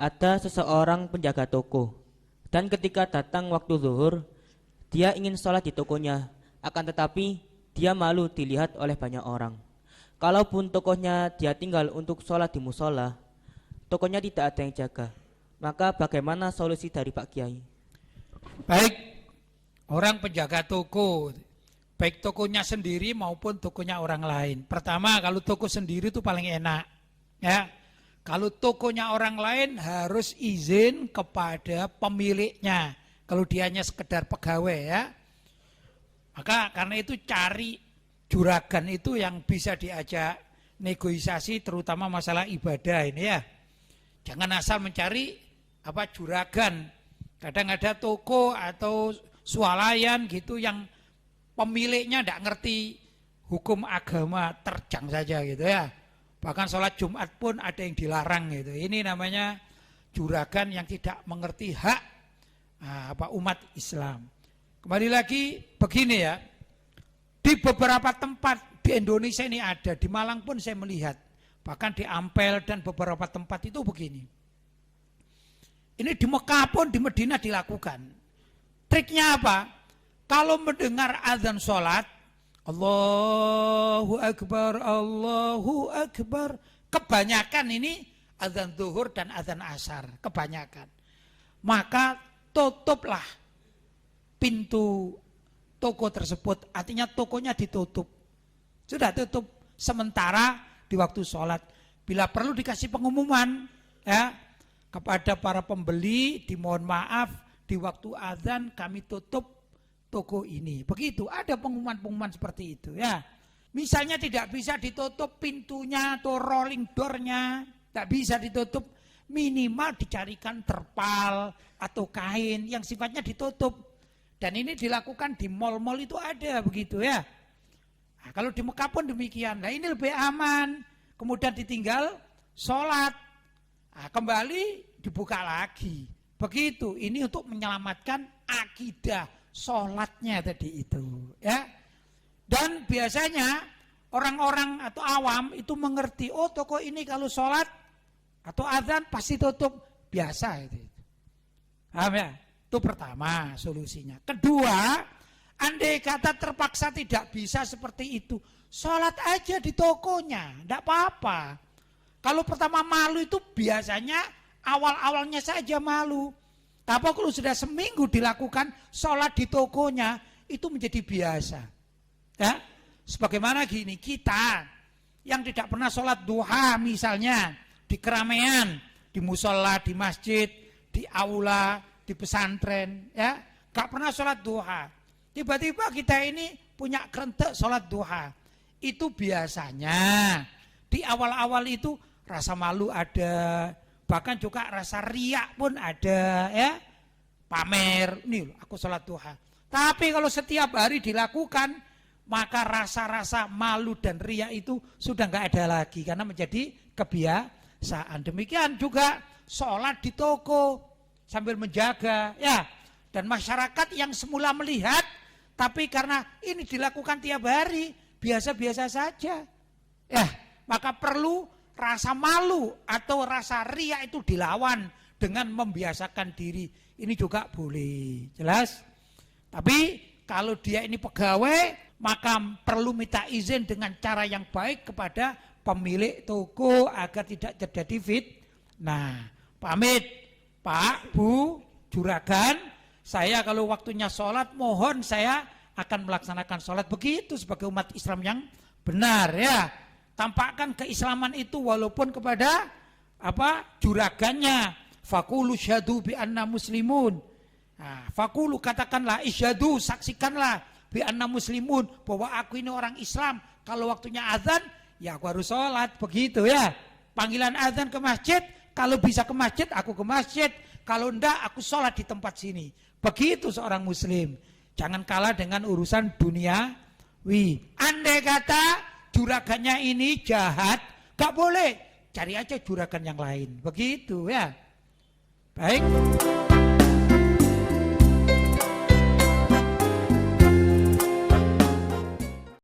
Ada seseorang penjaga toko, dan ketika datang waktu zuhur, dia ingin sholat di tokonya, akan tetapi dia malu dilihat oleh banyak orang. Kalaupun tokonya dia tinggal untuk sholat di musola, tokonya tidak ada yang jaga. Maka bagaimana solusi dari Pak Kiai? Baik, orang penjaga toko, baik tokonya sendiri maupun tokonya orang lain. Pertama, kalau toko sendiri itu paling enak, ya. Kalau tokonya orang lain harus izin kepada pemiliknya. Kalau dia hanya sekedar pegawai, ya. Maka karena itu cari juragan itu yang bisa diajak negosiasi, terutama masalah ibadah ini, ya. Jangan asal mencari juragan. Kadang ada toko atau swalayan gitu yang pemiliknya tidak ngerti hukum agama, terjang saja gitu, ya. Bahkan sholat Jumat pun ada yang dilarang gitu. Ini namanya juragan yang tidak mengerti hak umat Islam. Kembali lagi begini, ya. Di beberapa tempat di Indonesia ini ada, di Malang pun saya melihat, bahkan di Ampel dan beberapa tempat itu begini. Ini di Mekah pun di Madinah dilakukan. Triknya apa? Kalau mendengar azan sholat, Allahu Akbar, Allahu Akbar. Kebanyakan ini azan zuhur dan azan asar, kebanyakan. Maka tutuplah pintu toko tersebut, artinya tokonya ditutup. Sudah tutup sementara di waktu sholat. Bila perlu dikasih pengumuman, ya, kepada para pembeli, dimohon maaf di waktu azan kami tutup toko ini. Begitu, ada pengumuman-pengumuman seperti itu, ya. Misalnya tidak bisa ditutup pintunya atau rolling door-nya, tidak bisa ditutup, minimal dicarikan terpal atau kain yang sifatnya ditutup. Dan ini dilakukan di mal-mal itu ada begitu, ya. Nah, kalau di Mekah pun demikian. Nah, ini lebih aman. Kemudian ditinggal sholat. Nah, kembali dibuka lagi. Begitu, ini untuk menyelamatkan akidah sholatnya tadi itu, ya. Dan biasanya orang-orang atau awam itu mengerti, oh toko ini kalau sholat atau azan pasti tutup, biasa itu. Paham, ya? Itu pertama solusinya. Kedua, andai kata terpaksa tidak bisa seperti itu, sholat aja di tokonya, tidak apa-apa. Kalau pertama malu itu biasanya awal-awalnya saja malu. Tapi kalau sudah seminggu dilakukan sholat di tokonya, itu menjadi biasa. Ya, sebagaimana gini, kita yang tidak pernah sholat duha misalnya di keramaian, di musola, di masjid, di aula, di pesantren, ya, gak pernah sholat duha. Tiba-tiba kita ini punya kerentek sholat duha. Itu biasanya di awal-awal itu rasa malu ada, bahkan juga rasa riak pun ada, ya, pamer, nih aku sholat duha. Tapi kalau setiap hari dilakukan, maka rasa-rasa malu dan riak itu sudah nggak ada lagi karena menjadi kebiasaan. Demikian juga sholat di toko sambil menjaga, ya. Dan masyarakat yang semula melihat, tapi karena ini dilakukan tiap hari, biasa-biasa saja, ya, maka perlu rasa malu atau rasa riak itu dilawan dengan membiasakan diri. Ini juga boleh, jelas. Tapi kalau dia ini pegawai, maka perlu minta izin dengan cara yang baik kepada pemilik toko agar tidak terjadi fitnah. Pamit, Pak, Bu, juragan, saya kalau waktunya sholat mohon saya akan melaksanakan sholat begitu sebagai umat Islam yang benar, ya. Tampakkan keislaman itu walaupun kepada juragannya. Fakulu syahadu bi anna muslimun. Nah, fakulu katakanlah, isyhadu saksikanlah bi anna muslimun bahwa aku ini orang Islam. Kalau waktunya azan ya aku harus sholat, begitu, ya. Panggilan azan ke masjid, kalau bisa ke masjid aku ke masjid, kalau enggak aku sholat di tempat sini. Begitu seorang muslim. Jangan kalah dengan urusan duniawi. Andai kata juragannya ini jahat, gak boleh, cari aja juragan yang lain, begitu, ya. Baik.